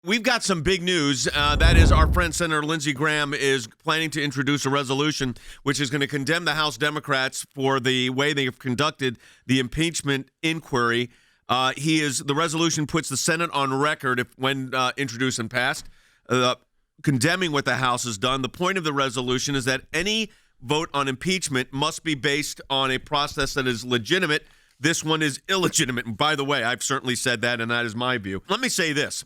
We've got some big news. That is, our friend Senator Lindsey Graham is planning to introduce a resolution which is going to condemn the House Democrats for the way they have conducted the impeachment inquiry. The resolution puts the Senate on record when introduced and passed, condemning what the House has done. The point of the resolution is that any vote on impeachment must be based on a process that is legitimate. This one is illegitimate. And by the way, I've certainly said that, and that is my view. Let me say this.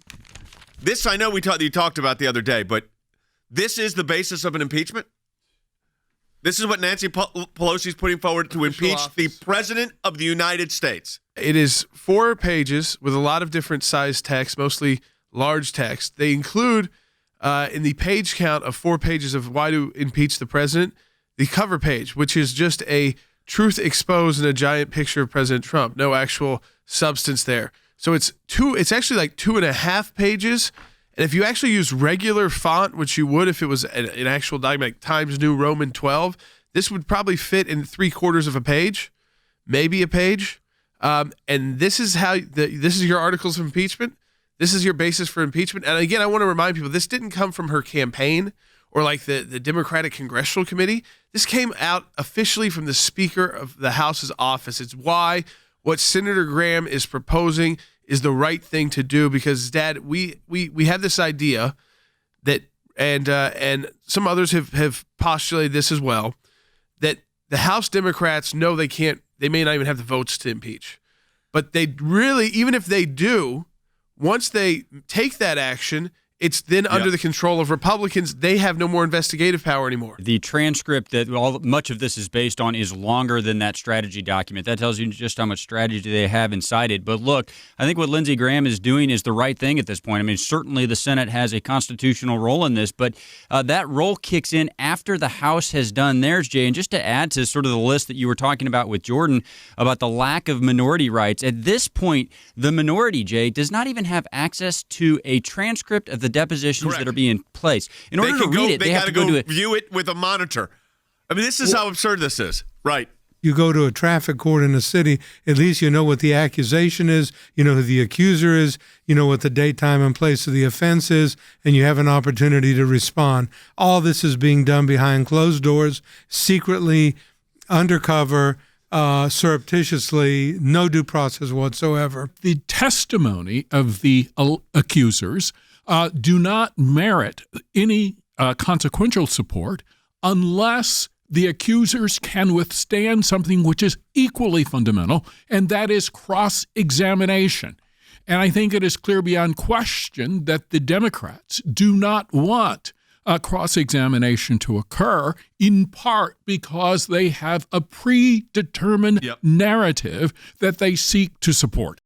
This I know you talked about the other day, but this is the basis of an impeachment? This is what Nancy Pelosi is putting forward to impeach the President of the United States. It is 4 pages with a lot of different size text, mostly large text. They include, in the page count of 4 pages of why to impeach the president, the cover page, which is just a truth exposed and a giant picture of President Trump. No actual substance there. So it's actually like 2.5 pages. And if you actually use regular font, which you would if it was an actual document, like Times New Roman 12, this would probably fit in 3/4 of a page, maybe a page. And this is this is your articles of impeachment. This is your basis for impeachment. And again, I want to remind people, this didn't come from her campaign or like the Democratic Congressional Committee. This came out officially from the Speaker of the House's office. It's why what Senator Graham is proposing is the right thing to do, because, Dad, we have this idea that, and some others have postulated this as well, that the House Democrats know they may not even have the votes to impeach. But they really, even if they do, once they take that action, it's then under the control of Republicans. They have no more investigative power anymore. The transcript that much of this is based on is longer than that strategy document. That tells you just how much strategy they have inside it. But look, I think what Lindsey Graham is doing is the right thing at this point. I mean, certainly the Senate has a constitutional role in this, but that role kicks in after the House has done theirs, Jay. And just to add to sort of the list that you were talking about with Jordan about the lack of minority rights, at this point, the minority, Jay, does not even have access to a transcript of the depositions that are being placed. In order to read it, they have to go to view it with a monitor. I mean, this is how absurd this is. Right. You go to a traffic court in a city, at least you know what the accusation is, you know who the accuser is, you know what the date, time, and place of the offense is, and you have an opportunity to respond. All this is being done behind closed doors, secretly, undercover, surreptitiously, no due process whatsoever. The testimony of the accusers do not merit any consequential support unless the accusers can withstand something which is equally fundamental, and that is cross-examination. And I think it is clear beyond question that the Democrats do not want cross-examination to occur, in part because they have a predetermined narrative that they seek to support.